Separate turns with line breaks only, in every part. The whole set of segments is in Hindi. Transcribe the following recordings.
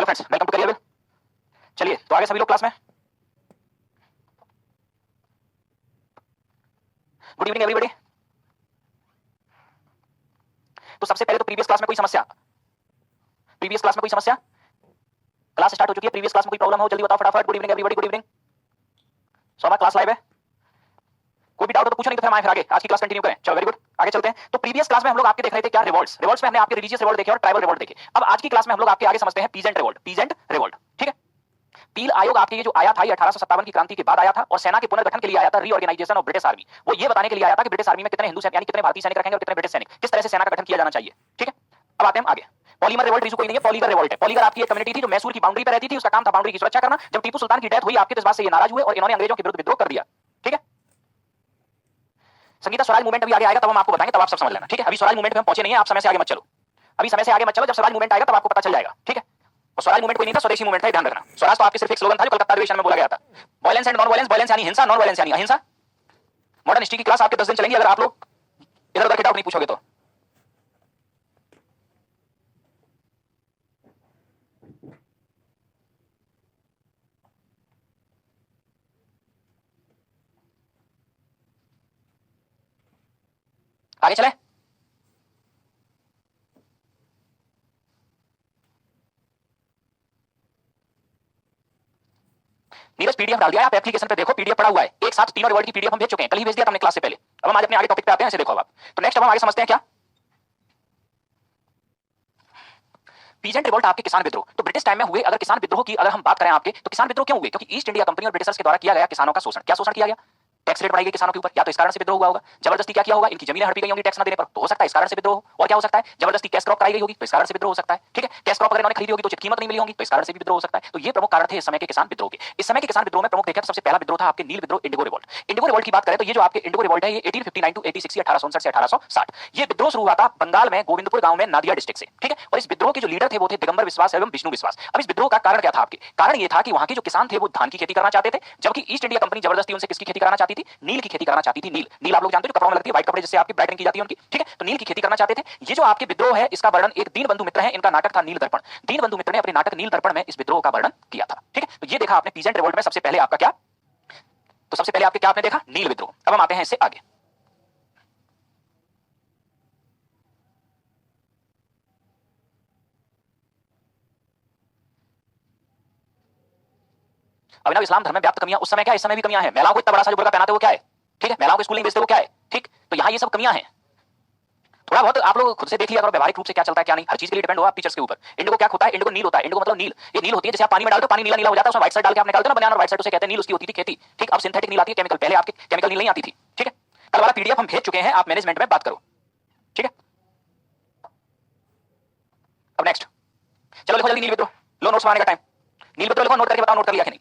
Hello friends, welcome to career. चलिए तो आगे सभी लोग क्लास में। Good evening everybody. तो सबसे पहले तो प्रीवियस क्लास में कोई समस्या, क्लास स्टार्ट हो चुकी है, प्रीवियस क्लास में कोई प्रॉब्लम हो जल्दी बताओ फटाफट। Good evening everybody, good evening. So class live है, कोई भी डाउट हो तो पूछो, नहीं तो फिर हम फिर आगे आज की क्लास कंटिन्यू करें। चलो वेरी गुड, आगे चलते हैं। तो प्रीवियस क्लास में हम लोग आपके देख रहे थे क्या, रिवॉल्ट्स में हमने आपके रिलीजियस रिवॉल्ट देखे और ट्राइबल रिवॉल्ट देखे। अब आज की क्लास में हम लोग आपके आगे समझते हैं पीजेंट रिवॉल्ट। ठीक है, पील आयोग आपके ये जो आया था, ये 1857 की क्रांति के बाद आया था और सेना के पुनर्गठन के लिए आया था, रीऑर्गेनाइजेशन ऑफ ब्रिटिश आर्मी। वो ये बताने के लिए आया था कि ब्रिटिश आर्मी में कितने हिंदू सैनिक यानी कितने भारतीय सैनिक रखेंगे और कितने ब्रिटिश सैनिक, किस तरह से सेना का गठन किया जाना चाहिए। ठीक है, अब आते हैं आगे। पॉलीमर रिवॉल्ट कोई नहीं है, पॉलीगर रिवॉल्ट है। पॉलीगर आपकी एक कम्युनिटी थी जो मैसूर की बाउंड्री पर रहती थी, उसका काम था बाउंड्री की सुरक्षा करना। जब टीपू सुल्तान की डेथ हुई, आपके इस बात से ये नाराज हुए और इन्होंने अंग्रेजों के विरुद्ध विद्रोह कर दिया। ठीक है, संगीता स्वराज मूवमेंट अभी आगे आएगा तब हम आपको बताएंगे, तब आप सब समझ लेना। ठीक है, अभी स्वराज मूवमेंट में हम पहुंचे नहीं है, आप समय से आगे मत चलो, अभी समय से आगे मत चलो, जब स्वराज मूवमेंट आएगा तब आपको पता चल जाएगा। ठीक है, और स्वराज मूवमेंट कोई नहीं था, स्वदेशी मूवमेंट था, ध्यान रखना। स्वराज तो आपके सिर्फ एक स्लोगन था जो कलकत्ता अधिवेशन में बोला गया था। Violence and non violence, violence यानी हिंसा, नॉन वायलेंस यानी अहिंसा। मॉडर्न हिस्ट्री की क्लास आपके 10 दिन चलेंगी अगर आप लोग इधर उधर के डाउट नहीं पूछोगे तो। आगे चले। नीरज पीडीएफ डाल दिया, आप एप्लीकेशन पे देखो, पीडीएफ पड़ा हुआ है, एक साथ तीनों रिवॉल्ट की पीडीएफ हम भेज चुके हैं, कल ही भेज दिया था हमने क्लास से पहले। अब हम आज अपने आगे टॉपिक पे आते हैं, इसे देखो अब आप। तो नेक्स्ट अब हम आगे समझते हैं क्या, पीजेंट रिवॉल्ट आपके किसान विद्रोह। तो ब्रिटिश टाइम में हुए अगर किसान विद्रोह की अगर हम बात करें आपके, तो किसान विद्रोह क्यों हुए, क्योंकि ईस्ट इंडिया कंपनी और ब्रिटिशर्स के द्वारा किया गया किसानों का शोषण। क्या शोषण किया गया, टैक्स रेट बढ़ाई गई किसानों के ऊपर, या तो इस कारण से विद्रोह हुआ होगा। जबरदस्ती क्या किया होगा, इनकी जमीनें हड़पी गई होंगी टैक्स ना देने पर, तो हो सकता है इस कारण से विद्रोह हो। और क्या हो सकता है, जबरदस्ती कैश क्रॉप कराई गई होगी, तो इस कारण से विद्रोह हो सकता है। ठीक है, कैश क्रॉप अगर इन्होंने खरीदी होगी तो उचित कीमत नहीं मिली होगी, तो इस कारण से भी विद्रोह हो सकता है। तो ये प्रमुख कारण थे इस समय के किसान विद्रोह के। इस समय के किसान विद्रोह में प्रमुख देखें तो सबसे पहला विद्रोह था आपके नील विद्रोह, इंडिगो रिवॉल्ट। इंडिगो रिवॉल्ट की बात करें तो ये जो आपके इंडिगो रिवॉल्ट है, ये 1859 टू 86 से 1859 से 1860 ये विद्रोह शुरू हुआ था बंगाल में गोविंदपुर गांव में नादिया डिस्ट्रिक्ट से। ठीक है, और इस विद्रोह के जो लीडर थे वो थे दिगंबर विश्वास एवं विष्णु विश्वास। अब इस विद्रोह का कारण क्या था आपके, कारण ये था कि वहां के जो किसान थे वो धान की खेती करना चाहते थे, जबकि ईस्ट इंडिया कंपनी जबरदस्ती उनसे किसकी खेती कराना चाहती थी, नील की खेती कराना चाहती थी। नील आप लोग जानते हो जो कपड़ों में लगती है, व्हाइट कपड़े जिससे आपकी ब्राइटनिंग की जाती है उनकी। ठीक है, तो नील की खेती करना चाहते थे। ये जो आपके विद्रोह है इसका वर्णन एक दीनबंधु मित्र है, इनका नाटक था नील दर्पण। दीनबंधु मित्र ने अपने नाटक नील दर्पण में इस विद्रोह का वर्णन किया था। ठीक है, तो ये देखा आपने पीजेंट रिवॉल्ट में सबसे पहले आपका क्या, तो सबसे पहले आपके क्या आपने देखा, नील विद्रोह। अब हम आते हैं इससे आगे। अभिनव इस्लाम धर्म में व्याप्त कमियां उस समय क्या, इस समय भी कमियां हैं। महिलाओं को इतना बड़ा सा जो बुर्का पहनाते वो क्या है, ठीक है, महिलाओं को स्कूलिंग भेजते वो क्या है। ठीक, तो यहाँ ये सब कमियां हैं। थोड़ा बहुत आप लोग खुद से देख लिया करो व्यावहारिक रूप से क्या चलता है क्या नहीं, हर चीज के लिए डिपेंड हो आप टीचर्स के ऊपर। इंडिगो क्या होता है, इंडिगो नील होता है। इंडिगो मतलब नील, ये नील होती है जैसे आप पानी में डालते हो पानी नीला नीला हो जाता है, उसमें व्हाइट साइड डाल के आप निकालते हो ना बनाना, और व्हाइट साइड उसे कहते हैं नील, उसकी होती थी खेती। ठीक, अब सिंथेटिक नील आती है केमिकल, पहले आपके केमिकल नील नहीं आती थी। ठीक है, कल वाला पीडीएफ हम भेज चुके हैं, आप मैनेजमेंट में बात करो। ठीक है, अब नेक्स्ट चलो लिखो जल्दी नील विद्रोह, लो नोट्स बनाने का टाइम। नील विद्रोह लिखो, नोट करके बताओ नोट कर लिया कि नहीं।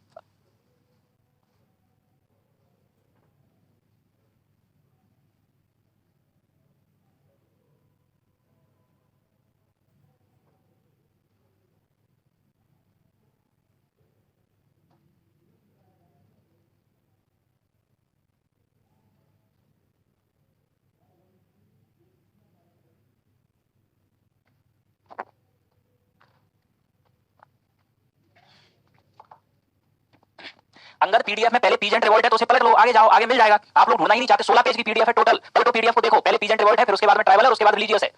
अगर पीडीएफ में पहले पीजेंट रिवॉल्ट है तो उसे पलट लो, आगे जाओ, आगे मिल जाएगा। आप लोग ढूंढना ही नहीं चाहते, 16 पेज की पीडीएफ है टोटल, पलटो पीडीएफ को देखो, पहले पीजेंट रिवॉल्ट है, फिर उसके बाद में ट्राइबल है, उसके बाद रिलीजियस है।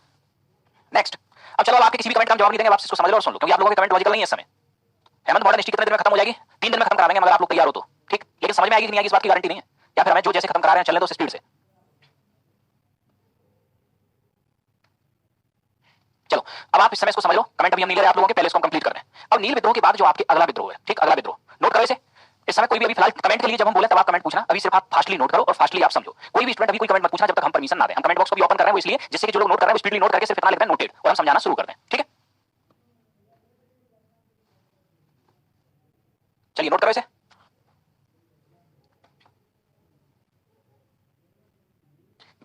नेक्स्ट, अब चलो आपके किसी भी कमेंट का जवाब नहीं देंगे, आप इसको समझ लो और सुन लो, क्योंकि आप लोगों के कमेंट लॉजिकल नहीं है इस समय। हेमंत मॉडर्न हिस्ट्री कितने दिन में खत्म हो जाएगी, 3 दिन में खत्म करा देंगे मगर आप लोग तैयार हो तो। ठीक, लेकिन समझ में आएगी कि नहीं आएगी इस बात की गारंटी नहीं है, या फिर हमें जो जैसे खत्म करा रहे हैं चलने दो स्पीड से। चलो अब आप इस समय इसको समझ लो, कमेंट अभी हम नहीं ले रहे आप लोगों के, पहले इसको कंप्लीट कर रहे हैं। अब नील विद्रोह के बाद जो आपके अगला विद्रोह है, ठीक, अगला विद्रोह नोट करो इसे। इस समय कोई भी अभी फिलहाल कमेंट के लिए जब हम बोले तब आप कमेंट पूछना, अभी सिर्फ आप फास्टली नोट करो और फास्टली आप समझो। कोई भी स्टूडेंट अभी कोई कमेंट मत पूछना जब तक हम परमिशन ना दें। हम कमेंट बॉक्स को भी ओपन कर रहे हैं वो इसलिए जिससे कि जो लोग नोट कर रहे हैं वो स्पीडली नोट करके सिर्फ इतना लिख दें नोटेड, और हम समझाना शुरू कर दें। ठीक है, चलिए नोट करो इसे।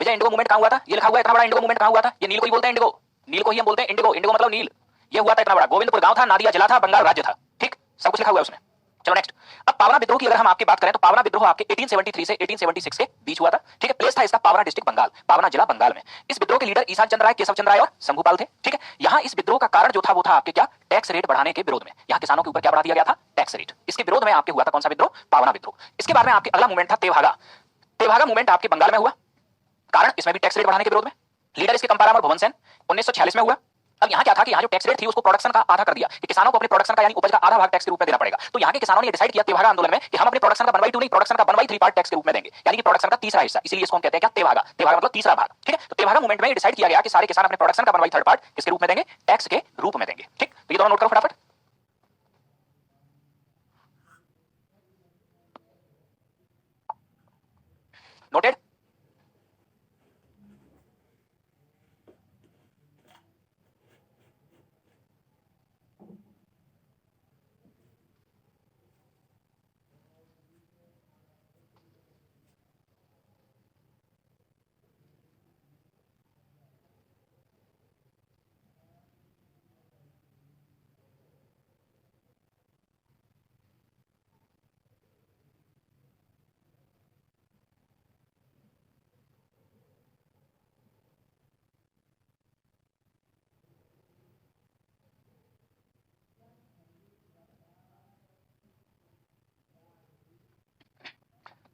विजय इंडिगो मूवमेंट कहां हुआ था, ये लिखा हुआ है इतना बड़ा, इंडिगो मूवमेंट कहां हुआ था, ये नील को ही बोलते हैं इंडिगो, नील को ही हम बोलते हैं इंडिगो, इंडिगो मतलब नील। ये हुआ था इतना बड़ा, गोविंदपुर गांव था, नादिया जिला था, बंगाल राज्य था। ठीक, सब कुछ लिखा हुआ है उसमें। चलो नेक्स्ट, अब पावना विद्रोह की अगर हम आपकी बात करें तो पावना विद्रोह आपके 1873 से 1876 के बीच हुआ था। ठीक है, बेस था इसका पावना डिस्ट्रिक्ट बंगाल, पावना जिला बंगाल में। इस विद्रोह के लीडर ईशान चंद्र राय, केशव चंद्र राय और शंभूपाल थे। ठीक है, यहाँ इस विद्रोह का कारण जो था वो था आपके क्या, टैक्स रेट बढ़ाने के विरोध में। यहाँ किसानों के ऊपर क्या बढ़ा दिया गया था, टैक्स रेट। इसके विरोध में आपके हुआ था कौन सा विद्रोह, पावना विद्रोह। इसके बाद में आपके अगला मूवमेंट था तेभागा। तेभागा मूवमेंट आपके बंगाल में हुआ, कारण इसमें भी टैक्स रेट बढ़ाने के विरोध में। लीडर इसके कंपारामर भवन सेन 1946 में हुआ। अब यहाँ क्या था कि यहाँ जो टैक्स रेट थी उसको प्रोडक्शन का आधा कर दिया कि किसानों को अपने प्रोडक्शन का यानी उपज का आधा भाग टैक्स के रूप में देना पड़ेगा। तो यहाँ के किसानों ने डिसाइड किया तेभागा आंदोलन में कि हम अपने प्रोडक्शन का 1/2 नहीं, प्रोडक्शन का 1/3 पार्ट टैक्स के रूप में देंगे, यानी कि प्रोडक्शन का तीसरा हिस्सा। इसीलिए इसको हम कहते हैं क्या, तेभागा। तेभागा मतलब तीसरा भाग। ठीक है, तो तेभागा मूवमेंट में डिसाइड किया गया कि सारे किसान अपने प्रोडक्शन का 1/3 पार्ट किसके रूप में देंगे, टैक्स के रूप में देंगे। ठीक, तो ये दोनों नोट करो फटाफट। नोटेड।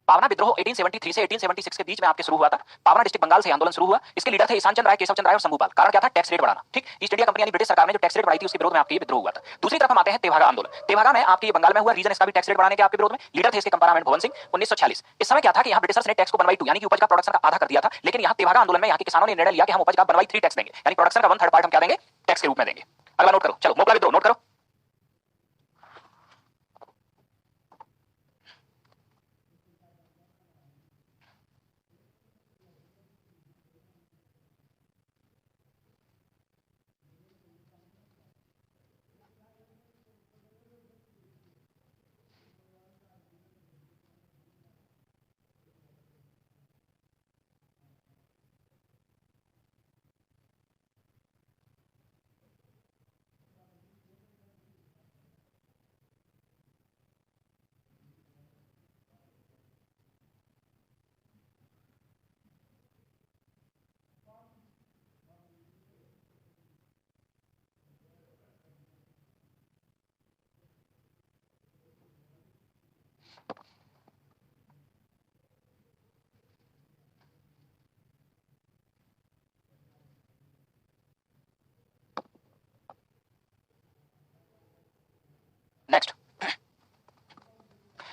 पावना विद्रोह 1873 से 1876 के बीच में आपके शुरू हुआ था। पावना डिस्ट्रिक्ट बंगाल से आंदोलन शुरू हुआ। इसके लीडर थे ईशान चंद्र राय, केशव चंद्र राय और शंभूपाल। कारण क्या था, टैक्स रेट बढ़ाना। ठीक, ईस्ट इंडिया कंपनी यानी ब्रिटिश सरकार ने जो टैक्स रेट बढ़ाई थी उसके विरोध में आपके विद्रोह हुआ था। दूसरी तरफ हम आते हैं तेभागा आंदोलन। तेभागा में आपके बंगाल में हुआ, रीजन इसका भी टैक्स रेट बढ़ाने के आपके विरोध में। लीडर थे इसके कंपारामेंट भवन सिंह 1946। इस समय क्या था कि यहाँ ब्रिटिशर्स ने टैक्स को 1/2 यानी कि उपज का प्रोडक्शन का आधा कर दिया था। लेकिन यहाँ तेभागा आंदोलन में यहाँ के किसानों ने निर्णय लिया कि हम उपज का 1/3 टैक्स देंगे, यानी प्रोडक्शन का 1/3 पार्ट हम क्या देंगे, टैक्स के रूप में देंगे। अगला नोट करो, चलो मोपला विद्रोह नोट करो। नेक्स्ट,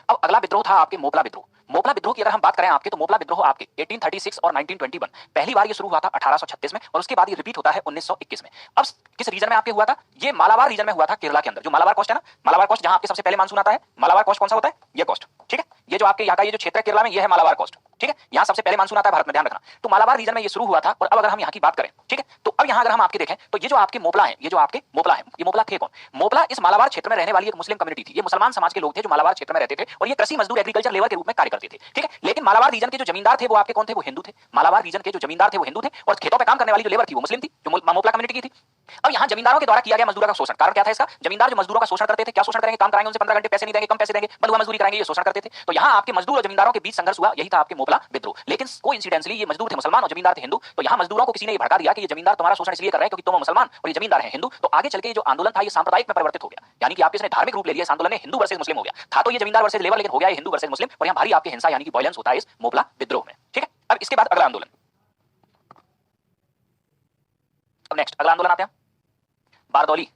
अब अगला विद्रोह था आपके मोपला विद्रोह। मोपला विद्रोह की अगर हम बात करें आपके, तो मोपला विद्रोह आपके 1836 और 1921 पहली बार ये शुरू हुआ था 1836 में, और उसके बाद ये रिपीट होता है 1921 में। अब किस रीजन में आपके हुआ था, ये मालाबार रीजन में हुआ था, केरला के अंदर। जो मालाबार कोस्ट है ना, मालाबार कोस्ट जहां आपके सबसे पहले मानसून आता है। मालाबार कोस्ट कौन सा होता है, ये कोस्ट। ठीक है, ये जो आपके यहाँ का ये जो क्षेत्र है केरला में, ये है मालाबार कोस्ट। ठीक है, यहाँ सबसे पहले मानसून आता है भारत में, ध्यान रखना। तो मालाबार रीजन में ये शुरू हुआ था। और अब अगर हम यहाँ की बात करें, ठीक है, तो अब यहाँ अगर हम आपके देखें तो ये जो आपके मोपला है, ये जो आपके मोपला है, ये मोपला थे कौन, मोपला इस मालाबार क्षेत्र में रहने वाली एक मुस्लिम कम्युनिटी थी। ये मुसलमान समाज के लोग थे जो मालाबार क्षेत्र में रहते थे, और ये कृषि मजदूर, एग्रीकल्चर लेबर के रूप में कार्य करते थे। ठीक है, लेकिन मालाबार रीजन के जो जमींदार थे वो आपके कौन थे, वो हिंदू थे। मालाबार रीजन के जो जमींदार थे वो हिंदू थे, और खेतों पे काम करने वाली जो लेबर थी वो मुस्लिम थी, जो मोपला कम्युनिटी की थी। अब यहाँ जमींदारों के द्वारा किया गया मजदूरों का शोषण। कारण क्या था इसका, जमींदार जो मजदूरों का शोषण करते थे, क्या शोषण करेंगे, काम कराएंगे उनसे 15 घंटे, पैसे नहीं देंगे, कम पैसे देंगे, बंधुआ मजदूरी कराएंगे, ये शोषण करते थे। तो यहाँ आपके मजदूर और जमींदारों के बीच संघर्ष हुआ, यही था आपके मोपला विद्रोह। लेकिन कोइंसिडेंटली ये मजदूर थे मुसलमान और जमींदार थे हिंदू। तो यहाँ मजदूरों को किसी ने भड़का दिया कि ये जमींदार तुम्हारा शोषण इसलिए कर रहे हैं क्योंकि तुम मुसलमान और ये जमींदार हैं हिंदू। तो आगे चल के ये जो आंदोलन था ये सांप्रदायिक में परिवर्तित हो गया, यानी कि आपके इसने धार्मिक रूप ले लिया। इस आंदोलन ने हिंदू वर्सेस मुस्लिम हो गया। था तो ये जमींदार वर्सेस लेबर, लेकिन हो गया हिंदू वर्सेस मुस्लिम, और यहाँ भारी आपके हिंसा यानी कि वायलेंस होता है इस मोपला विद्रोह में। ठीक है, अब इसके बाद अगला आंदोलन। अब नेक्स्ट अगला आंदोलन आते हैं बारदौली।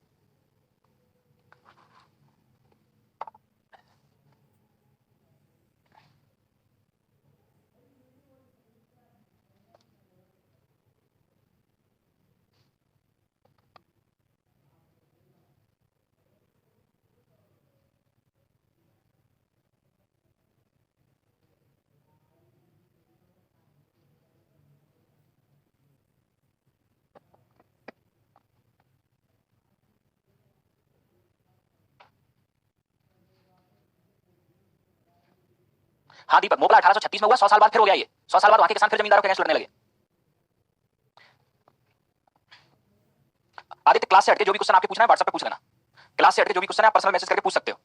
हाँ दीपक, मोपला 1836 में हुआ, 100 साल बाद फिर हो गया ये। 100 साल बाद वहां के किसान फिर जमींदारों के अगेंस्ट लड़ने लगे। आदित्य, क्लास से हटके जो भी क्वेश्चन आपके पूछना है व्हाट्सएप पे पूछ लेना। क्लास से हटके जो भी क्वेश्चन है आप पर्सनल मैसेज करके पूछ सकते हो।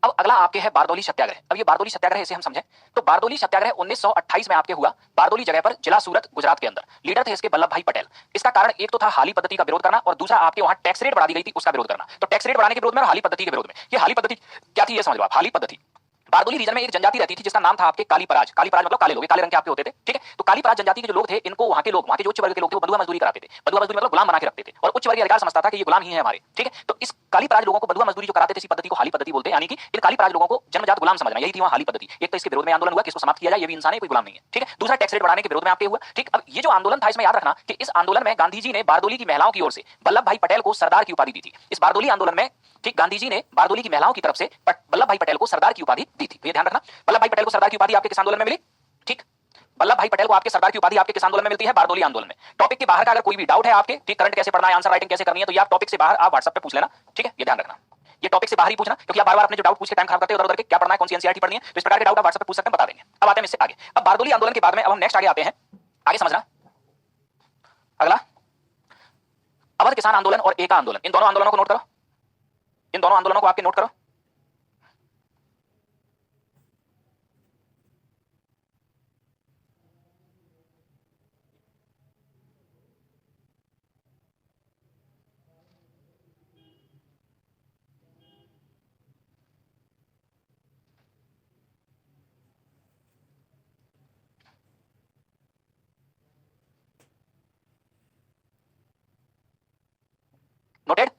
अब अगला आपके है बारदौली सत्याग्रह। अब ये बारदौली सत्याग्रह इसे हम समझें तो बारदौली सत्याग्रह 1928 में आपके हुआ बारदौली जगह पर, जिला सूरत, गुजरात के अंदर। लीडर थे इसके वल्लभ भाई पटेल। इसका कारण एक तो था हाली पद्धति का विरोध करना और दूसरा आपके वहां टैक्स रेट बढ़ा दी गई थी उसका विरोध करना। तो टैक्स रेट बढ़ाने के विरोध में और हाली पद्धति के विरोध में। ये हाली पद्धति क्या थी ये समझ लो आप। हाली पद्धति, बारदौली रीजन में एक जनजाति रहती थी जिसका नाम था आपके काली पराज। काली पराज मतलब काले लोग, काले रंग के आपके होते थे, ठीक है। तो काली पराज जनजाति के जो लोग थे, इनको वहां के लोग, वहां के जो उच्च वर्ग के लोग थे, वो बंधुआ मजदूरी कराते थे। बंधुआ मजदूरी मतलब गुलाम बना के रखते थे और उच्च वर्गीय अधिकार समझता था कि ये गुलाम ही है हमारे, ठीक है। तो इस काली पराज लोगों को बंधुआ मजदूरी जो कराते थे, इसी पद्धति को हाली पद्धति बोलते हैं। यानी कि इन काली पराज लोगों को जन्मजात गुलाम समझना, यही थी वहां हाली पद्धति। एक तो इसके विरोध में आंदोलन हुआ कि इसको समाप्त किया जाए, ये भी इंसान है, कोई गुलाम नहीं है, ठीक है। दूसरा टैक्स रेट बढ़ाने के विरोध में आपके हुआ, ठीक। अब ये जो आंदोलन था, इसमें याद रखना कि इस आंदोलन में गांधी जी ने बारदौली की महिलाओं की ओर से वल्लभ भाई पटेल को सरदार की उपाधि दी थी। इस बारदौली आंदोलन में, ठीक, गांधी जी ने बारदौली की महिलाओं की तरफ से वल्लभ भाई पटेल को सरदार की उपाधि दी थी। तो ये ध्यान रखना, वल्लभ भाई पटेल को सरदार की उपाधि आपके किस आंदोलन में मिली, ठीक। वल्लभ भाई पटेल को आपके सरदार की उपाधि आपके किस आंदोलन में मिलती है, बारदौली आंदोलन में। टॉपिक के बाहर का अगर कोई भी डाउट है आपके, ठीक, करंट कैसे पढ़ना है, आंसर राइटिंग कैसे करनी है, तो ये आप टॉपिक से बाहर आप व्हाट्सएप पे पूछ लेना, ठीक है। ये ध्यान रखना, ये टॉपिक से बाहर ही पूछना, क्योंकि आप बार-बार अपने जो डाउट पूछ के टाइम खराब करते हो उधर-उधर के, क्या पढ़ना है, कौन सी एनसीईआरटी पढ़नी है, तो इस प्रकार के डाउट आप व्हाट्सएप पे पूछ सकते हैं, बता देंगे। अब आते हैं इससे आगे। अब बारदौली आंदोलन के बाद में अब हम नेक्स्ट आगे आते हैं। आगे समझना अगला अवध किसान आंदोलन और एका आंदोलन। इन दोनों आंदोलनों को नोट करो, इन दोनों आंदोलनों को आपके नोट करो। नोटेड।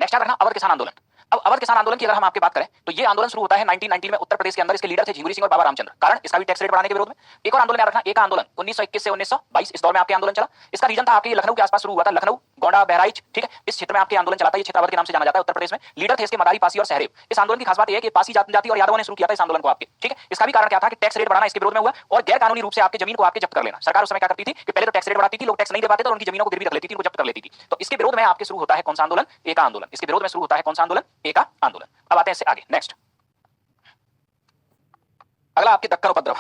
नेक्स्ट याद रखना अवध किसान आंदोलन। अब अवध किसान आंदोलन की अगर हम आपके बात करें तो ये आंदोलन शुरू होता है 1919 में उत्तर प्रदेश के अंदर। इसके लीडर थे झिंगुरी सिंह और बाबा रामचंद्र। कारण इसका भी टैक्स रेट बढ़ाने के विरोध में। एक और आंदोलन याद रखना, एका आंदोलन 1921 से 1922, इस दौर में आपके आंदोलन चला। इसका रीजन था आपके लखनऊ के आसपास शुरू हुआ था, लखनऊ, गोंडा, बहराइच, ठीक है, इस क्षेत्र में आपके आंदोलन चला था। ये क्षेत्र अवध के नाम से जाना जाता है उत्तर प्रदेश में। लीडर थे इसके मदारी, पासी और सहरेव। इस आंदोलन की खास बात यह है कि पासी जाति और यादवों ने शुरू किया था इस आंदोलन को आपके, ठीक है। इसका भी कारण क्या था कि टैक्स रेट बढ़ाना इसके विरोध में हुआ और गैर कानूनी रूप से आपके जमीन को आपके जब्त कर लेना। सरकार उस समय क्या करती थी कि पहले तो टैक्स रेट बढ़ाती थी, लोग टैक्स नहीं दे पाते थे और उनकी जमीनों को गिरवी रख लेती थी, उनको जब्त कर लेती थी। तो इसके विरोध में आपके शुरू होता है कौन सा आंदोलन, एका आंदोलन। इसके विरोध में शुरू होता है कौन सा आंदोलन, एका आंदोलन। अब आते हैं इससे आगे। नेक्स्ट अगला आपके दक्कन उपद्रव।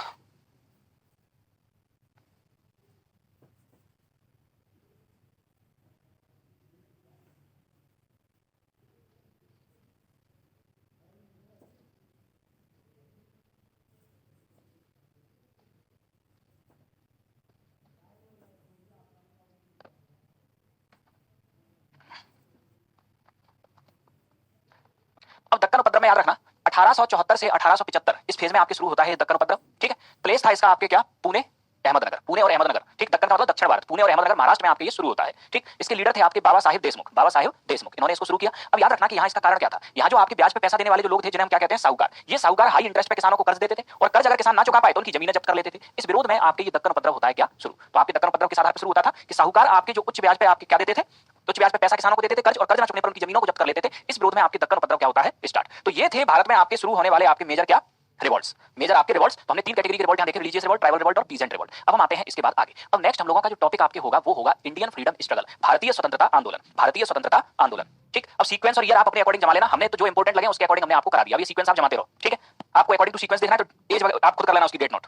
अब दक्कन उपद्रव में याद रखना 1874 से 1875 इस फेज में आपके शुरू होता है दक्कन उपद्रव, ठीक है। प्लेस था इसका आपके क्या, पुणे, अहमदनगर। पुणे और अहमदनगर, ठीक। दक्कन का मतलब दक्षिण भारत, पुणे और अहमदनगर महाराष्ट्र में आपके ये शुरू होता है, ठीक। इसके लीडर थे आपके बाबा साहेब देशमुख, बाबा साहेब देशमुख, इन्होंने इसको शुरू किया। अब याद रखना कि यहाँ इसका कारण क्या था। यहाँ जो आपके ब्याज पे पैसा देने वाले जो लोग थे, जिन्हें हम क्या कहते हैं, साहूकार। ये साहूकार हाई इंटरेस्ट पे किसानों को कर्ज देते थे और कर्ज अगर किसान ना चुका पाए तो उनकी जमीनें जब्त कर लेते थे। इस विरोध में आपके ये दक्कन उपद्रव होता है क्या शुरू। तो आपके दक्कन उपद्रव किस आधार पर शुरू होता था कि साहूकार आपके जो उच्च ब्याज पे आपके क्या देते थे, उच्च ब्याज पे पैसा किसानों को देते थे कर्ज, और कर्ज ना चुकने पर उनकी जमीनों को जब्त कर लेते थे। इस विरोध में आपके दक्कन उपद्रव क्या होता है स्टार्ट। तो ये थे भारत में आपके शुरू होने वाले आपके मेजर क्या, रिवॉल्ट्स, मेजर आपके रिवॉल्ट्स। तो हमने तीन कैटेगरी के रिवॉल्ट यहां देखे, रिलीजियस रिवॉल्ट, ट्राइबल रिवॉल्ट और पीजेंट रिवॉल्ट। अब हम आते हैं इसके बाद आगे। अब नेक्स्ट हम लोगों का जो टॉपिक आपके होगा वो होगा इंडियन फ्रीडम स्ट्रगल, भारतीय स्वतंत्रता आंदोलन, भारतीय स्वतंत्रता आंदोलन, ठीक। अब सीक्वेंस और ईयर आप अपने अकॉर्डिंग जमा लेना। हमने तो जो इंपॉर्टेंट लगे उसके अकॉर्डिंग हमने आपको करा दिया। अब ये सीक्वेंस आप जमाते रहो, ठीक है। आपको अकॉर्डिंग टू सीक्वेंस देखना है तो एज आप खुद कर लेना उसकी डेट नोट।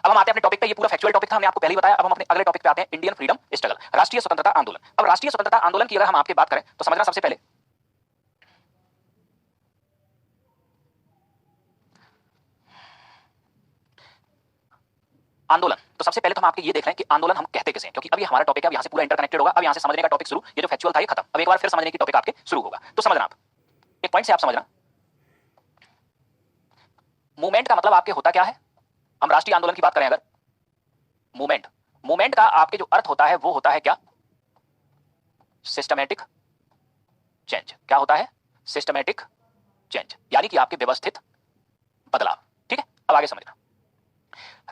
अब हम आते हैं अपने टॉपिक पे। ये पूरा फैक्चुअल टॉपिक था, हमने आपको पहले ही बताया। अब हम अपने अगले टॉपिक पे आते हैं, इंडियन फ्रीडम स्ट्रगल, राष्ट्रीय स्वतंत्रता आंदोलन। अब राष्ट्रीय स्वतंत्रता आंदोलन की अगर हम आपकी बात करें तो समझना सबसे पहले आंदोलन। तो सबसे पहले तो हम आपके ये देख रहे हैं कि आंदोलन हम कहते किसे हैं, क्योंकि अभी हमारा टॉपिक है, अब यहाँ से पूरा इंटरकनेक्टेड होगा। अब यहाँ से समझने का टॉपिक शुरू, ये जो फैक्चुअल था ये खत्म। अब एक बार फिर समझने की टॉपिक आपके शुरू होगा। तो समझना आप एक पॉइंट से आप समझना, मूवमेंट का मतलब आपके होता क्या है। हम राष्ट्रीय आंदोलन की बात करें अगर, मूवमेंट, मूवमेंट का आपके जो अर्थ होता है वो होता है क्या, सिस्टमैटिक चेंज। क्या होता है, सिस्टमैटिक चेंज, यानी कि आपके व्यवस्थित बदलाव, ठीक है। अब आगे समझना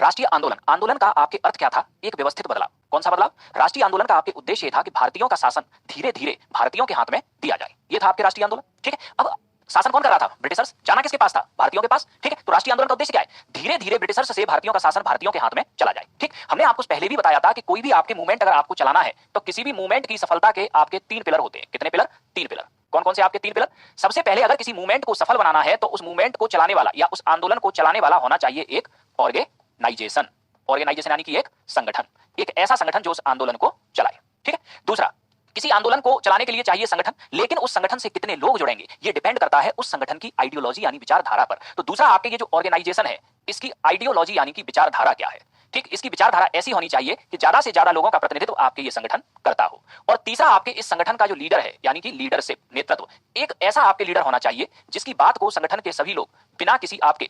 राष्ट्रीय आंदोलन, आंदोलन का आपके अर्थ क्या था, एक व्यवस्थित बदलाव। कौन सा बदलाव, राष्ट्रीय आंदोलन का आपके उद्देश्य था कि भारतीयों का शासन धीरे धीरे भारतीयों के हाथ में दिया जाए। ये था आपके राष्ट्रीय आंदोलन, ठीक है। अब शासन कौन कर रहा था, ब्रिटिशर्स। जाना किसके पास था, भारतीयों के पास, ठीक है। तो राष्ट्रीय आंदोलन का उद्देश्य क्या है, धीरे धीरे ब्रिटिशर्स से भारतीयों का शासन भारतीयों के हाथ में चला जाए, ठीक। हमने आपको पहले भी बताया था कि कोई भी आपके मूवमेंट अगर आपको चलाना है तो किसी भी मूवमेंट की सफलता के आपके तीन पिलर होते हैं। कितने पिलर, तीन पिलर। कौन कौन से आपके 3 पिलर? सबसे पहले अगर किसी मूवमेंट को सफल बनाना है तो उस मूवमेंट को चलाने वाला या उस आंदोलन को चलाने वाला होना चाहिए एक ऑर्गेनाइजेशन। ऑर्गेनाइजेशन यानी कि एक संगठन, एक ऐसा संगठन जो उस आंदोलन को चलाए। ठीक है। दूसरा, किसी आंदोलन को चलाने के लिए चाहिए संगठन, लेकिन उस संगठन से कितने लोग जुड़ेंगे ये डिपेंड करता है उस संगठन की आइडियोलॉजी यानी विचारधारा पर। तो दूसरा, आपके ये जो ऑर्गेनाइजेशन है इसकी आइडियोलॉजी यानी कि विचारधारा क्या है। ठीक, इसकी विचारधारा ऐसी होनी चाहिए कि ज्यादा से ज्यादा लोगों का प्रतिनिधित्व आपके ये संगठन करता हो। और तीसरा, आपके इस संगठन का जो लीडर है यानी कि लीडरशिप, नेतृत्व, एक ऐसा आपके लीडर होना चाहिए जिसकी बात को संगठन के सभी लोग बिना किसी आपके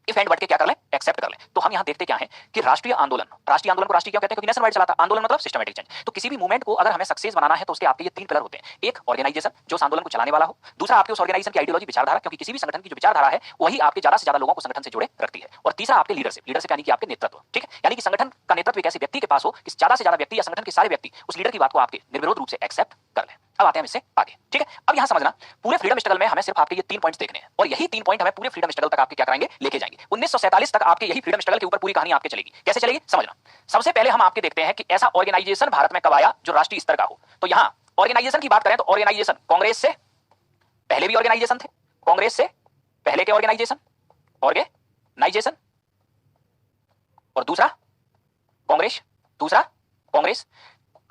इफ एंड बट के क्या कर लें, एक्सेप्ट कर लें। तो हम यहां देखते क्या है कि राष्ट्रीय आंदोलन को राष्ट्रीय क्यों कहते हैं? क्योंकि नेशनल वाइड चलाता। आंदोलन मतलब सिस्टमैटिक चेंज। तो किसी भी मूवमेंट को अगर हमें सक्सेस बनाना है तो उसके आपके ये 3 पिलर होते हैं। एक ऑर्गेनाइजेशन जो उस आंदोलन को चलाने वाला हो, दूसरा आपके उस ऑर्गेनाइजेशन की आइडियोलॉजी विचारधारा, क्योंकि किसी भी संगठन की जो विचारधारा है वही आपके ज्यादा से ज्यादा लोगों को संगठन से जुड़े रखती है, और तीसरा आपके लीडरशिप यानी कि आपके नेतृत्व। ठीक है, यानी कि संगठन का नेतृत्व एक ऐसे व्यक्ति के पास हो कि ज्यादा से ज्यादा व्यक्ति या संगठन के सारे व्यक्ति उस लीडर की बात को आपके निर्विरोध रूप से एक्सेप्ट कर लें। अब आते हैं इससे आगे। ठीक है, अब यहां समझना, पूरे फ्रीडम स्ट्रगल में हमें सिर्फ आपके ये 3 पॉइंट्स देखने हैं, और यही 3 पॉइंट हमें पूरे फ्रीडम स्ट्रगल तक आपके क्या कराएंगे, लेके जाएंगे। 1947 तक आपके यही फ्रीडम स्ट्रगल के ऊपर पूरी कहानी आपके चलेगी। कैसे चलेगी समझना। सबसे पहले हम आपके देखते हैं कि ऐसा ऑर्गेनाइजेशन भारत में कब आया जो राष्ट्रीय स्तर का हो। तो यहां ऑर्गेनाइजेशन की बात करें तो ऑर्गेनाइजेशन कांग्रेस से पहले भी ऑर्गेनाइजेशन थे, कांग्रेस से पहले के ऑर्गेनाइजेशन, और दूसरा कांग्रेस।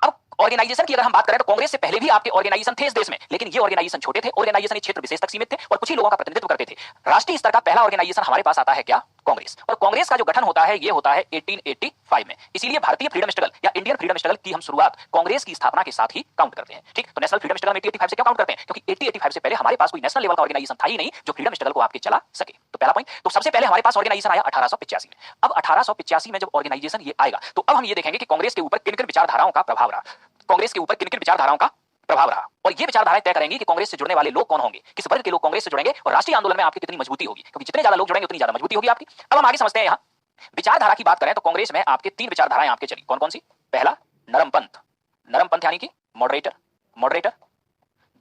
अब ऑर्गेनाइजेशन की अगर हम बात करें तो कांग्रेस से पहले भी आपके ऑर्गेनाइजेशन थे इस देश में, लेकिन ये ऑर्गेनाइजेशन छोटे थे, ऑर्गेनाइजेशन एक क्षेत्र विशेष तक सीमित थे और कुछ ही लोगों का प्रतिनिधित्व करते थे। राष्ट्रीय स्तर का पहला ऑर्गेनाइजेशन हमारे पास आता है क्या, कांग्रेस। और कांग्रेस का जो गठन होता है ये होता है 1885 में। इसीलिए भारतीय फ्रीडम स्ट्रगल या इंडियन फ्रीडम स्ट्रगल की हम शुरुआत कांग्रेस की स्थापना के साथ ही काउंट करते हैं। ठीक, तो नेशनल फ्रीडम स्ट्रगल में 1885 से क्यों काउंट करते हैं? क्योंकि 1885 से पहले हमारे पास कोई नेशनल लेवल का ऑर्गेनाइजेशन था ही नहीं जो फ्रीडम स्ट्रगल को आपके चला सके। तो पहला पॉइंट, तो सबसे पहले हमारे पास ऑर्गेनाइजेशन आया 1885 में। अब 1885 में जब ऑर्गेनाइजेशन ये आएगा तो अब हम ये देखेंगे कि कांग्रेस के ऊपर किन किन विचारधाराओं का प्रभाव रहा, और ये विचारधाराएं तय करेंगी कि कांग्रेस से जुड़ने वाले लोग कौन होंगे, किस वर्ग के लोग कांग्रेस से जुड़ेंगे और राष्ट्रीय आंदोलन में आपकी कितनी मजबूती होगी, क्योंकि जितने ज्यादा लोग जुड़ेंगे उतनी ज्यादा मजबूती होगी आपकी। अब हम आगे समझते हैं। यहां विचारधारा की बात करें तो कांग्रेस में आपके 3 विचारधाराएं आपके चली। कौन कौन सी? पहला नरमपंथ यानी कि मॉडरेटर।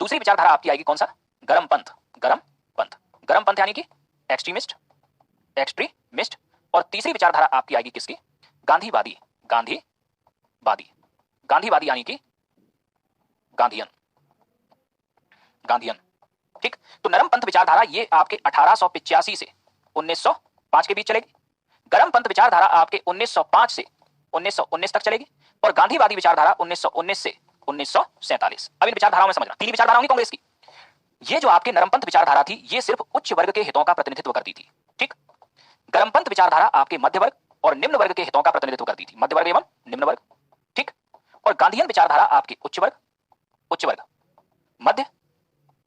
दूसरी विचारधारा आपकी आएगी कौन सा? गरम पंथ यानी कि एक्सट्रीमिस्ट। और तीसरी विचारधारा आपकी आएगी किसकी? गांधीवादी यानी कि गांधीयन। ठीक, तो नरमपंथ विचारधारा ये आपके 1885 से 1905 के बीच चलेगी। गरम पंथ विचारधारा आपके 1905 से 1919 तक चलेगी, और गांधीवादी विचारधारा 1919 से 1947। अब इन विचारधाराओं में समझना, 3 विचारधाराएं होंगी कांग्रेस की। ये जो आपके नरमपंथ विचारधारा थी ये सिर्फ उच्च वर्ग के हितों का प्रतिनिधित्व करती थी। ठीक, गरमपंथ विचारधारा आपके मध्य वर्ग और निम्न वर्ग के हितों का प्रतिनिधित्व करती थी, मध्य वर्ग एवं निम्न वर्ग। ठीक, और गांधीयन विचारधारा आपके उच्च वर्ग,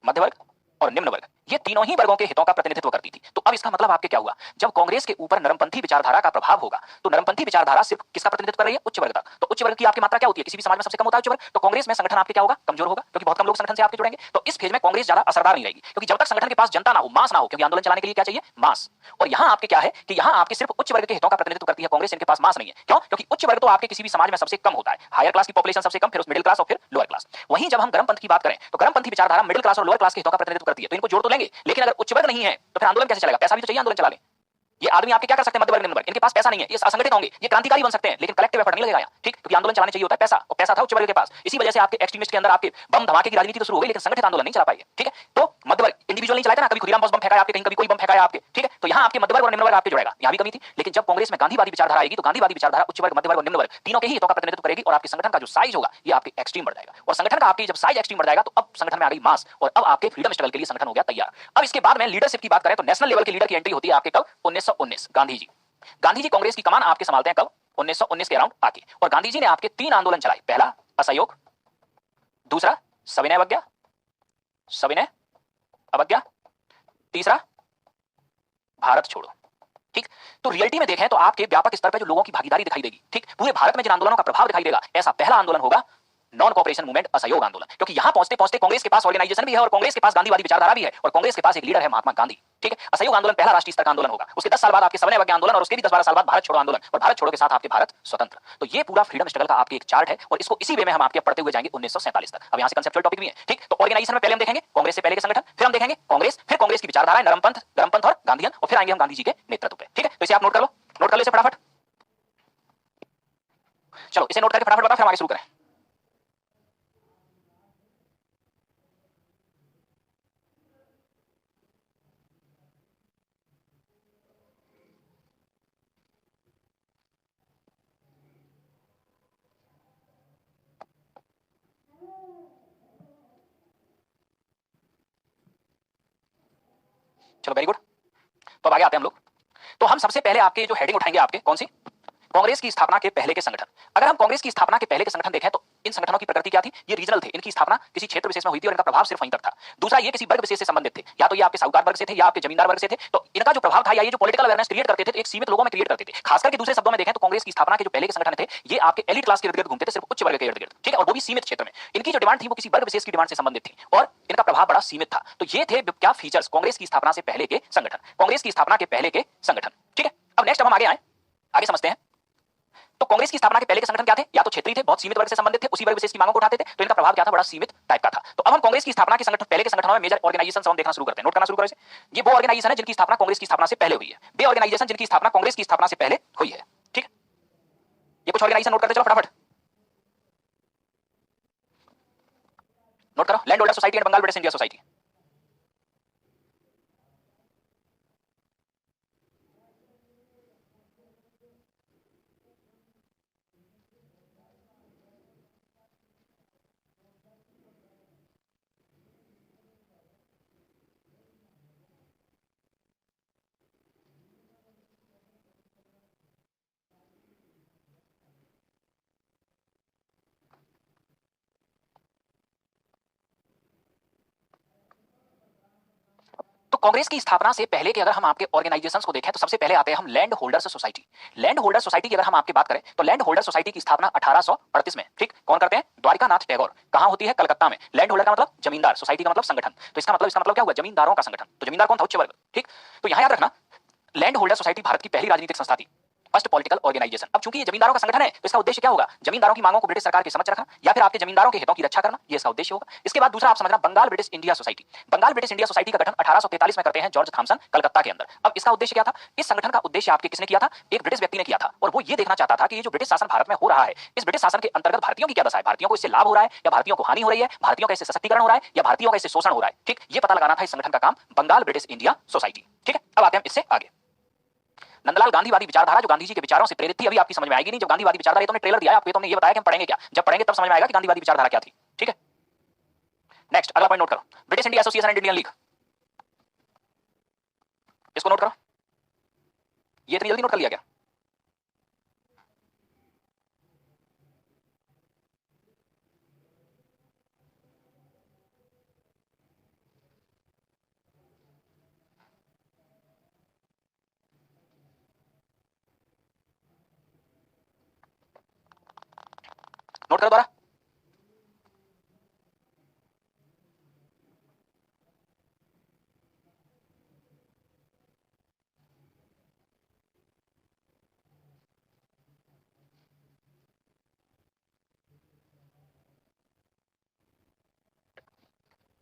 मध्य वर्ग और निम्न वर्ग, ये तीनों ही वर्गों के हितों का प्रतिनिधित्व करती थी। तो अब इसका मतलब आपके क्या हुआ, जब कांग्रेस के ऊपर नरमपंथी विचारधारा का प्रभाव होगा तो नरमपंथी विचारधारा सिर्फ किसका प्रतिनिधित्व कर रही है? उच्च वर्ग का। तो उच्च वर्ग की आपकी मात्रा क्या होती है? किसी भी समाज में सबसे कम होता है उच्च वर्ग। तो कांग्रेस में संगठन आपके क्या होगा? कमजोर होगा, क्योंकि बहुत कम लोग संगठन से आपके जुड़ेंगे। तो इस फेज में कांग्रेस ज्यादा असरदार नहीं रहेगी, क्योंकि जब तक संगठन के पास जनता ना हो, मास ना हो, क्योंकि आंदोलन चलाने के लिए क्या चाहिए? मास। और यहां आपके क्या है कि यहां आपके सिर्फ उच्च वर्ग के हितों का प्रतिनिधित्व करती है कांग्रेस, इनके पास मास नहीं है। क्यों? क्योंकि उच्च वर्ग तो आपके किसी भी समाज में सबसे कम होता है, हायर क्लास की पॉपुलेशन सबसे कम, फिर उस मिडिल क्लास और फिर लोअर क्लास। वहीं जब हम गरमपंथ की बात करें तो गरमपंथी विचारधारा मिडिल क्लास और लोअर क्लास के हितों का प्रतिनिधित्व करती है, तो इनको जोड़ तो लेंगे, लेकिन अगर उच्च वर्ग नहीं है तो फिर आंदोलन कैसे चलेगा? पैसा भी तो चाहिए आंदोलन चलाने। ये आदमी आपके क्या कर सकते हैं? मध्य वर्ग, निम्न वर्ग, इनके पास पैसा नहीं है, ये असंगठित होंगे, ये क्रांतिकारी बन सकते हैं, लेकिन कलेक्टिव एफर्ट नहीं लगेगा यहाँ। ठीक, क्योंकि आंदोलन चलाने चाहिए होता है पैसा, और पैसा था उच्च वर्ग के पास। इसी वजह से आपके एक्सट्रीमिस्ट के अंदर आपके बम धमाके की राजनीति तो शुरू हो गई, लेकिन संगठित आंदोलन नहीं चला पाएंगे। ठीक है, तो मध्य वर्ग इंडिविजुअल नहीं चलाता ना, कभी खुदीराम बोस बम फेंका है आपके, कहीं कभी कोई बम फेंका है आपके। ठीक है, तो यहाँ आपके मध्य वर्ग और निम्न वर्ग आपके जुड़ेगा, यहाँ भी कमी थी। लेकिन जब कांग्रेस में गांधीवादी विचारधारा आएगी तो गांधीवादी विचारधारा उच्च वर्ग, मध्य वर्ग और निम्न वर्ग तीनों के ही हितों का प्रतिनिधित्व करेगी, और आपके संगठन का जो साइज होगा ये आपके एक्सट्रीम बढ़ जाएगा। और संगठन का आपकी जब साइज एक्सट्रीम बढ़ जाएगा तो अब संगठन में आ गई मास, और अब आपके फ्रीडम स्ट्रगल के लिए संगठन हो गया तैयार। अब इसके बाद में लीडरशिप की बात करें तो नेशनल लेवल के लीडर की एंट्री होती है आपके कब? 1919। गांधी जी कांग्रेस की कमान आपके संभालते हैं कब? 1919 के अराउंड आके। और गांधी जी ने आपके 3 आंदोलन चलाए। पहला असहयोग, दूसरा सविनय अवज्ञा, तीसरा भारत छोड़ो। ठीक, तो रियलिटी में देखें तो आपके व्यापक स्तर पर जो लोगों की भागीदारी दिखाई देगी, ठीक, पूरे भारत में जिन आंदोलनों का प्रभाव दिखाई देगा, ऐसा पहला आंदोलन होगा नॉन कॉपरेशन मूवमेंट, असहयोग आंदोलन। क्योंकि यहां पहुंचते पहुंचते कांग्रेस के पास ऑर्गेनाइजेशन भी है और कांग्रेस के पास गांधीवादी विचारधारा भी है और कांग्रेस के पास एक लीडर है महात्मा गांधी। ठीक है, असहयोग आंदोलन पहला राष्ट्रीय स्तर का आंदोलन होगा। उसके 10 साल बाद आपके सविनय अवज्ञा आंदोलन, और उसके भी 10-12 साल बाद भारत छोड़ो आंदोलन, और भारत छोड़ो के साथ आपके भारत स्वतंत्र। तो ये पूरा फ्रीडम स्ट्रगल का आपके एक चार्ट है, और इसको इसी वे में हम आपके पढ़ते हुए जाएंगे 1947 तक। अब यहां से कंसेप्चुअल टॉपिक भी है। ठीक, तो ऑर्गेनाइजेशन में पहले हम देखेंगे कांग्रेस से पहले के संगठन, फिर हम देखेंगे कांग्रेस, फिर कांग्रेस की विचारधारा नरमपंथ, गरमपंथ और गांधीयन, और फिर आएंगे हम गांधी जी के नेतृत्व पे। ठीक है, तो इसे आप नोट कर लो इसे फटाफट। चलो इसे नोट करके फटाफट बताओ, फिर हम आगे शुरू करें। चलो वेरी गुड। तो अब आगे आते हैं हम लोग। तो हम सबसे पहले आपके जो हेडिंग उठाएंगे आपके कौन सी, कांग्रेस की स्थापना के पहले के संगठन। अगर हम कांग्रेस की स्थापना के पहले के संगठन देखें तो इन संगठनों की प्रकृति क्या थी, ये रीजनल थे, इनकी स्थापना किसी क्षेत्र विशेष में हुई थी और इनका प्रभाव सिर्फ वहीं तक था। दूसरा, ये किसी वर्ग विशेष से संबंधित थे, या तो ये आपके साहूकार वर्ग से थे या आपके जमींदार वर्ग से थे, तो इनका जो प्रभाव था या ये जो पॉलिटिकल अवेयरनेस क्रिएट करते थे तो एक सीमित लोगों में क्रिएट करते थे। खासकर के दूसरे शब्दों में देखें तो कांग्रेस की स्थापना के जो पहले के संगठन थे ये आपके एलिट क्लास के इर्द गिर्द घूमते थे, सिर्फ उच्च वर्ग के इर्द गिर्द, ठीक है, और वो भी सीमित क्षेत्र में। इनकी जो डिमांड थी वो किसी वर्ग विशेष की डिमांड से संबंधित थी और इनका प्रभाव बड़ा सीमित था। तो ये थे क्या फीचर्स कांग्रेस की स्थापना से पहले के संगठन, कांग्रेस की स्थापना के पहले के संगठन, ठीक है। अब नेक्स्ट हम आगे आए, आगे समझते हैं। तो कांग्रेस की स्थापना के पहले के संगठन क्या थे, या तो क्षेत्रीय थे, बहुत सीमित वर्ग से संबंधित थे, उसी वर्ग विशेष की मांगों को उठाते थे, तो इनका प्रभाव क्या था, बड़ा सीमित टाइप का था। तो अब हम कांग्रेस की स्थापना के संगठन पहले के संगठनों में मेजर ऑर्गेनाइजेशन हम देखना शुरू करते हैं, नोट करना शुरू करो इसे। ये वो ऑर्गेनाइजेशन है जिनकी स्थापना कांग्रेस की स्थापना से पहले हुई है, वे ऑर्गेनाइजेशन जिनकी स्थापना कांग्रेस की स्थापना से पहले हुई है, ठीक है। ये कुछ ऑर्गेनाइजेशन नोट करते चलो फटाफट, नोट करो। Land holder society and Bengal British India society, तो कांग्रेस की स्थापना से पहले के अगर हम आपके ऑर्गेनाइजेशंस को देखें तो सबसे पहले आते हैं हम land holders society. Land holder society की अगर हम आपकी बात करें तो लैंड होल्डर सोसाइटी की स्थापना 1838 में, ठीक, कौन करते हैं, द्वारिकानाथ टैगोर। कहां होती है, कलकत्ता में। लैंड होल्डर का मतलब जमींदार, सोसाइटी का मतलब संगठन, तो इसका मतलब क्या हुआ, जमींदारों का संगठन। तो जमींदार कौन था, उच्च वर्ग, ठीक। तो यहां याद रखना लैंड होल्डर सोसाइटी भारत की पहली राजनीतिक संस्था थी, फर्स्ट पॉलिटिकल ऑर्गेनाइजेशन। अब चूंकि ये जमींदारों का संगठन है तो इसका उद्देश्य क्या होगा, जमींदारों की मांगों को ब्रिटिश सरकार के समक्ष रखना या फिर आपके जमींदारों के हितों की रक्षा करना, ये इसका उद्देश्य होगा। इसके बाद दूसरा आप समझना Bengal British India society. Bengal British India society का गठन 1843 में करते हैं जॉर्ज थॉमसन कलकत्ता के अंदर। अब इसका उद्देश्य क्या था, इस संगठन का उद्देश्य आपके किसने किया था, एक ब्रिटिश व्यक्ति ने किया था, और वो ये देखना चाहता था कि ये जो ब्रिटिश शासन भारत में हो रहा है, इस ब्रिटिश शासन के अंतर्गत भारतीयों की क्या दशा है, भारतीयों को इससे लाभ हो रहा है या भारतीयों को हानि हो रही है, भारतीयों का इससे सशक्तिकरण हो रहा है या भारतीयों का इससे शोषण हो रहा है, ठीक, ये पता लगाना था इस संगठन का काम, बंगाल ब्रिटिश इंडिया सोसाइटी, ठीक है। अब आते हैं इससे आगे। नंदलाल गांधीवादी विचारधारा जो गांधी जी के विचारों से प्रेरित थी, अभी आपकी समझ में आएगी नहीं, जब गांधीवादी विचारधारा, ये तुमने ट्रेलर दिया है आपको, तुमने ये बताया कि हम पढ़ेंगे क्या, जब पढ़ेंगे तब समझ में आएगा कि गांधीवादी विचारधारा क्या थी, ठीक है। नेक्स्ट अगला पॉइंट नोट करो, British India association and Indian league, इसको नोट करो। ये इतनी जल्दी नोट कर लिया क्या, नोट करो दोबारा।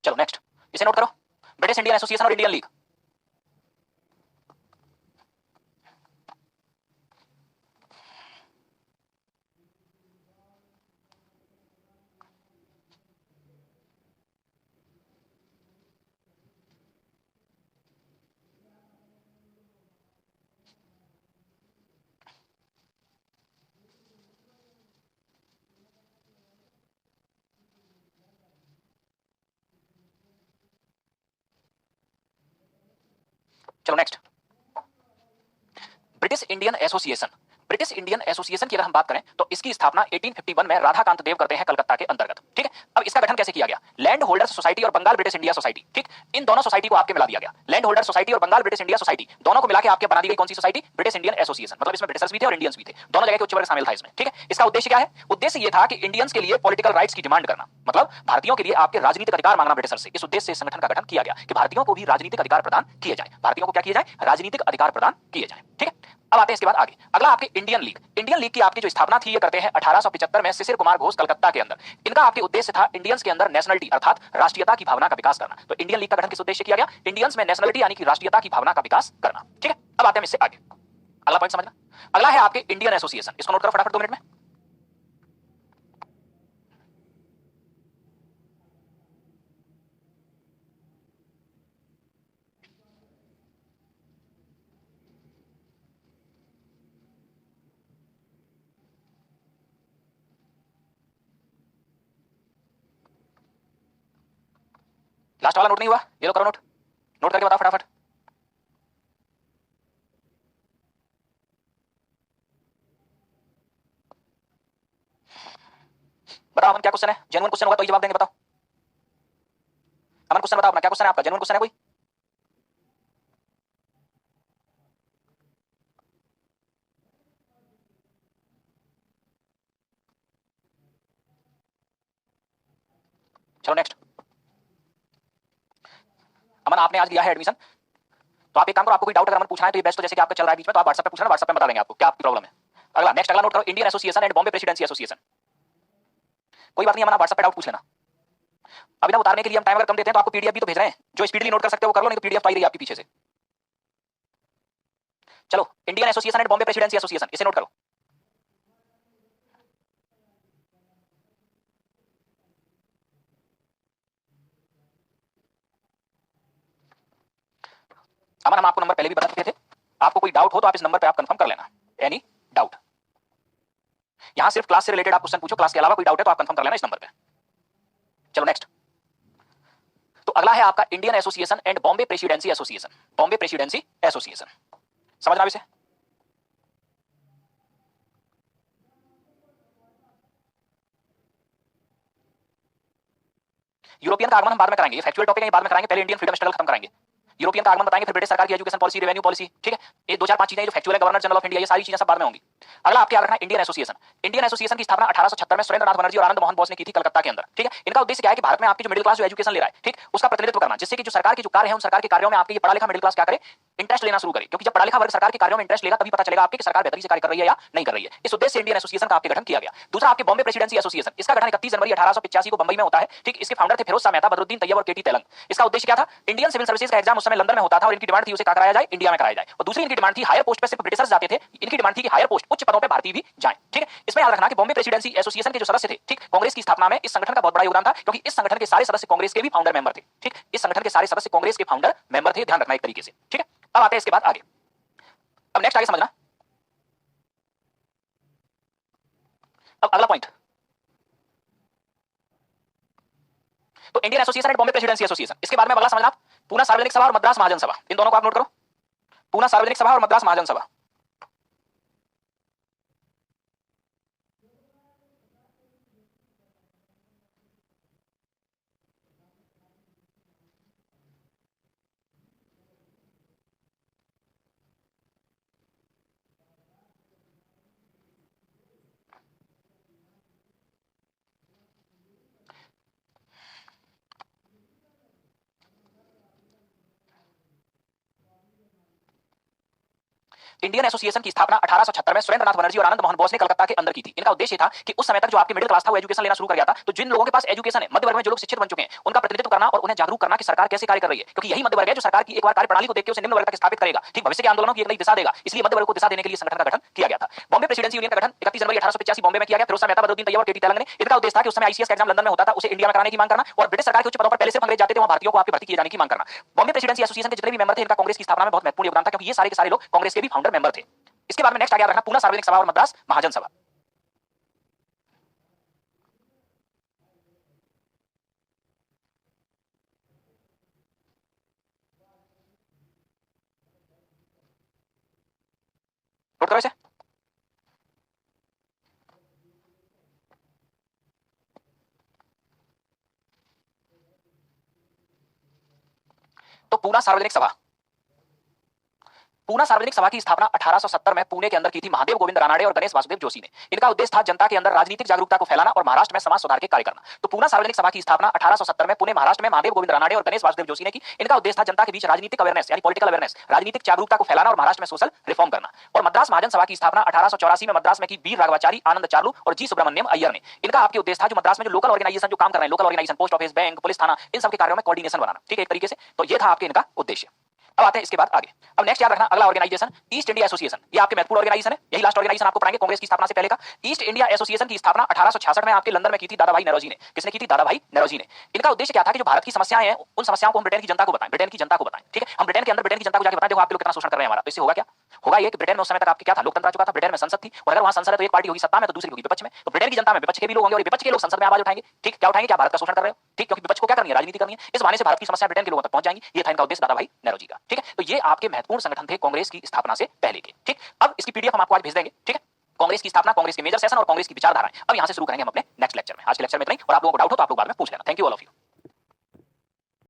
चलो नेक्स्ट इसे नोट करो, ब्रिटिश इंडियन एसोसिएशन और इंडियन लीग। चलो next, British Indian association. British Indian association की अगर हम बात करें तो इसकी स्थापना 1851 में राधाकांत देव करते हैं कलकत्ता के अंतर्गत, ठीक है। अब इसका गठन कैसे किया गया, लैंड होल्डर्स सोसाइटी और बंगाल ब्रिटिश इंडिया सोसाइटी, ठीक, इन दोनों सोसाइटी को आपके मिला दिया गया। लैंड होल्डर सोसाइटी और बंगाल ब्रिटिश इंडिया सोसाइटी दोनों को मिला के आपके बना दी गई कौन सी सोसाइटी, ब्रिटिश इंडियन एसोसिएशन। मतलब इसमें ब्रिटिशर्स भी थे और इंडियंस भी थे, दोनों जगह के उच्च वर्ग शामिल था इसमें, ठीक है। इसका उद्देश्य क्या है, उद्देश्य ये था कि इंडियंस के लिए पॉलिटिकल राइट्स की डिमांड करना, मतलब भारतीयों के लिए आपके राजनीतिक अधिकार मांगना ब्रिटिशर से। इस उद्देश्य से संगठन का गठन किया गया कि भारतीयों को भी राजनीतिक अधिकार प्रदान किए जाए, भारतीयों को क्या किए जाए, राजनीतिक अधिकार प्रदान किए जाए, ठीक है। अब आते हैं इसके बाद आगे, अगला आपके इंडियन लीग। इंडियन लीग की आपकी जो स्थापना थी ये करते हैं 1875 में शिशिर कुमार घोष कलकत्ता के अंदर। इनका आपके उद्देश्य था इंडियंस के अंदर नेशनलिटी अर्थात राष्ट्रीयता की भावना का विकास करना। तो इंडियन लीग का गठन किस उद्देश्य किया गया, इंडियंस में नेशनलिटी यानी कि राष्ट्रीयता की भावना का विकास करना, ठीक है। अब आते हैं इससे आगे, अगला पॉइंट समझना। अगला है आपके इंडियन एसोसिएशन, इसको नोट करो फटाफट 2 मिनट में। लास्ट वाला नोट नहीं हुआ, ये लो करो नोट, नोट करके बताओ फटाफट। बताओ अमन क्या क्वेश्चन है? जेन्युइन क्वेश्चन होगा तो ही जवाब देंगे। बताओ अमन, क्वेश्चन बताओ अपना, क्या क्वेश्चन है आपका? जेन्युइन क्वेश्चन है कोई? चलो नेक्स्ट। अमन आपने आज लिया है एडमिशन, तो आप एक काम करो, आपको कोई डाउट अगर अमन पूछना है तो ये बेस्ट, तो जैसे कि आपका चल रहा है बीच में, तो आप व्हाट्सएप पे पूछना, व्हाट्सएप पे बता देंगे आपको क्या आपकी प्रॉब्लम है। अगला नेक्स्ट, अगला नोट करो, Indian association and Bombay presidency association. कोई बात नहीं अमन, आप व्हाट्सएप पे डाउट पूछ लेना। अभी ना उतारने के लिए हम टाइम अगर कम देते हैं तो आपको पीडीएफ भी तो भेज रहे हैं, जो स्पीडली नोट कर सकते हो वो कर लो, नहीं तो पीडीएफ पाई रही है आपके पीछे से। चलो, Indian association and Bombay presidency association, इसे नोट करो। अमन हम आपको नंबर पहले भी बता चुके थे, आपको कोई डाउट हो तो आप इस नंबर पे आप कंफर्म कर लेना, एनी डाउट। यहां सिर्फ क्लास से रिलेटेड आप क्वेश्चन पूछो, क्लास के अलावा कोई डाउट है तो आप कंफर्म कर लेना इस नंबर पे। चलो नेक्स्ट, तो अगला है आपका Indian association and Bombay presidency association. Bombay presidency association, समझना इसे। यूरोपियन का आगमन हम बाद में कराएंगे, ये फैक्चुअल टॉपिक है, बाद में कराएंगे, पहले इंडियन फ्रीडम स्ट्रगल खत्म कराएंगे। यूरोपियन का आगमन बताएंगे, फिर ब्रिटिश सरकार की एजुकेशन पॉलिसी, रेवेन्यू पॉलिसी, ठीक है। ये 2-4-5 चीजें जो फैक्चुअल है, गवर्नर जनरल ऑफ इंडिया, ये सारी चीजें सब बाद में होंगी। अगला आपके याद रखना इंडियन एसोसिएशन। इंडियन एसोसिएशन की स्थापना 1876 में सुरेंद्र नाथ बनर्जी और आनंद मोहन बोस ने की थी कलकत्ता के अंदर, ठीक है। इनका उद्देश्य क्या है कि भारत में आपकी जो मिडिल क्लास जो एजुकेशन ले रहा है, ठीक, उसका प्रतिनिधित्व करना, जिससे कि जो सरकार के जो कार्य है उन सरकार के कार्यों में आपके ये पढ़ा लिखा मिडिल क्लास क्या करे, इंटरेस्ट लेना शुरू करे। क्योंकि जब पढ़ा लिखा वर्ग सरकार के कार्यों में इंटरेस्ट लेगा तभी पता चलेगा आपके कि सरकार बेहतरी से कार्य कर रही है या नहीं कर रही है। इस उद्देश्य से इंडियन एसोसिएशन का आपके गठन किया गया। दूसरा आपके बॉम्बे प्रेसिडेंसी एसोसिएशन, इसका गठन 31 जनवरी 1885 को बंबई में होता है, ठीक। इसके फाउंडर थे फिरोज शाह मेहता, बदरुद्दीन तैयब और केटी तेलंग। इसका उद्देश्य क्या था? इंडियन सिविल सर्विसेज का एग्जाम उस समय लंदन में होता था और इनकी डिमांड थी उसे क्या कराया जाए, इंडिया में कराया जाए। और दूसरी इनकी डिमांड थी हायर पोस्ट पे सिर्फ ब्रिटिशर्स जाते थे, इनकी डिमांड थी कि हायर पोस्ट उच्च पदों पे भारतीय भी जाएं, ठीक है। इसमें याद रखना कि बॉम्बे प्रेसिडेंसी एसोसिएशन के जो सदस्य थे, ठीक, कांग्रेस की स्थापना में इस संगठन का बहुत बड़ा योगदान था, क्योंकि इस संगठन के सारे सदस्य कांग्रेस के भी फाउंडर मेंबर थे, ठीक। इस संगठन के सारे सदस्य कांग्रेस के फाउंडर मेंबर थे, ध्यान रखना एक तरीके से, ठीक है। अब आते हैं इसके बाद आगे, अब नेक्स्ट आगे समझना। अब अगला पॉइंट, तो Indian association and Bombay presidency association, इसके बारे में अगला समझना आप, पूना सार्वजनिक सभा और मद्रास महाजन सभा, इन दोनों को आप नोट करो। पूना सार्वजनिक सभा और मद्रास महाजन सभा। इंडियन एसोसिएशन की स्थापना 1876 में सुरेंद्र नाथ बनर्जी और आनंद मोहन बोस ने कलकत्ता के अंदर की थी। इनका उद्देश्य था कि उस समय तक जो आपके मिडिल क्लास था वो एजुकेशन लेना शुरू कर गया था, तो जिन लोगों के पास एजुकेशन है, मध्य वर्ग में जो लोग शिक्षित बन चुके हैं, उनका प्रतिनिधित्व करना और उन्हें जागरूक करना कि सरकार कैसे कार्य कर रही है, क्योंकि यही मध्य वर्ग है जो सरकार की एक बार कार्य प्रणाली को देख के उसे निम्न वर्ग तक स्थापित करेगा, ठीक, भविष्य के आंदोलनों की एक नई दिशा देगा। इसलिए मध्य वर्ग को दिशा देने के लिए संगठन का गठन किया गया था। बॉम्बे प्रेसिडेंसी यूनियन का गठन 31 जनवरी 1885 बॉम्बे में किया गया, फिरोज शाह मेहता, बदरुद्दीन तैयब और केटी तेलंग ने। इनका उद्देश्य था कि उस समय आईसीएस का एग्जाम लंदन में होता था, उसे इंडिया में कराने की मांग करना, और ब्रिटिश सरकार के उच्च पदों पर पहले सिर्फ अंग्रेज जाते थे, वहां भारतीयों को आपके भर्ती किए जाने की मांग करना। बॉम्बे प्रेसिडेंसी एसोसिएशन के जितने भी मेंबर थे, इनका कांग्रेस की स्थापना में बहुत महत्वपूर्ण योगदान था, क्योंकि ये सारे के सारे लोग कांग्रेस के भी फाउंडर मेंबर थे। इसके बाद में नेक्स्ट आ गया रखना पूना सार्वजनिक सभा और मद्रास महाजन सभा। नोट करो इसे। तो पूना सार्वजनिक सभा, पूना सार्वजनिक सभा की स्थापना 1870 में पुणे के अंदर की थी महादेव गोविंद रानाडे और गणेश वासुदेव जोशी ने। इनका उद्देश्य था जनता के अंदर राजनीतिक जागरूकता को फैलाना और महाराष्ट्र में समाज सुधार के कार्य करना। तो पूना सार्वजनिक सभा की स्थापना 1870 में पुणे महाराष्ट्र में महादेव गोविंद रानाडे और गणेश वासुदेव जोशी ने की। इनका उद्देश्य था जनता के बीच राजनीतिक अवेयरनेस यानी पॉलिटिकल अवेयरनेस, राजनीतिक जागरूकता को फैलाना और महाराष्ट्र में सोशल रिफॉर्म करना। और मद्रास महाजन सभा की स्थापना 1884 में मद्रास में की बी राघवाचारी, आनंद चार्लू और जी सुब्रमण्यम अय्यर ने। इनका आपके उद्देश्य था जो मद्रास में जो लोकल ऑर्गेनाइजेशन जो काम कर रहे हैं, local organisation, post office, bank, police थाना, इन सब के कार्यों में कोऑर्डिनेशन बनाना, ठीक है, एक तरीके से। तो ये था आपके इनका उद्देश्य। अब आते हैं इसके बाद आगे। अब नेक्स्ट याद रखना अगला ऑर्गेनाइजेशन ईस्ट इंडिया एसोसिएशन, ये आपके महत्वपूर्ण ऑर्गेनाइजेशन है, यही लास्ट ऑर्गेनाइजेशन आपको पढ़ाएंगे कांग्रेस की स्थापना से पहले का। ईस्ट इंडिया एसोसिएशन की स्थापना 1866 में आपके लंदन में की थी दादा भाई नौरोजी ने। किसने की थी? दादा भाई नौरोजी ने। इनका उद्देश्य क्या था कि जो भारत की समस्याएं हैं उन समस्याओं को हम ब्रिटेन की जनता को बताएं, ब्रिटेन की जनता को बताएं, ठीक है। हम ब्रिटेन के अंदर ब्रिटेन की जनता को जाकर बताएं देखो आप लोग कितना शोषण कर रहे हैं हमारा। तो इससे होगा क्या? होगा ये कि ब्रिटेन में उस समय तक आपके क्या था, लोकतंत्र आ चुका था, ब्रिटेन में संसद थी, और अगर वहां संसद है तो एक पार्टी होगी सत्ता में तो दूसरी होगी विपक्ष में। तो ब्रिटेन की जनता में विपक्ष के भी लोग होंगे और विपक्ष के लोग संसद में आवाज उठाएंगे, ठीक, क्या उठाएंगे? क्या भारत का शोषण कर रहे हो, ठीक, क्योंकि विपक्ष को क्या करनी है, राजनीति करनी है। इस बहाने से भारत की समस्या ब्रिटेन के लोगों तक पहुंच जाएंगी। ये था इनका उद्देश्य दादा भाई नौरोजी का, ठीक है। तो ये आपके महत्वपूर्ण संगठन थे कांग्रेस की स्थापना से पहले के, ठीक। अब इसकी पीडीएफ हम आपको आज भेज देंगे, ठीक है। कांग्रेस की स्थापना, कांग्रेस के मेजर सेशन और कांग्रेस की विचारधाराएं अब यहां से शुरू करेंगे हम अपने नेक्स्ट लेक्चर में। आज के लेक्चर में इतना ही, और आप लोगों को डाउट हो तो आप लोग बाद में पूछ लेना। Thank you all of you.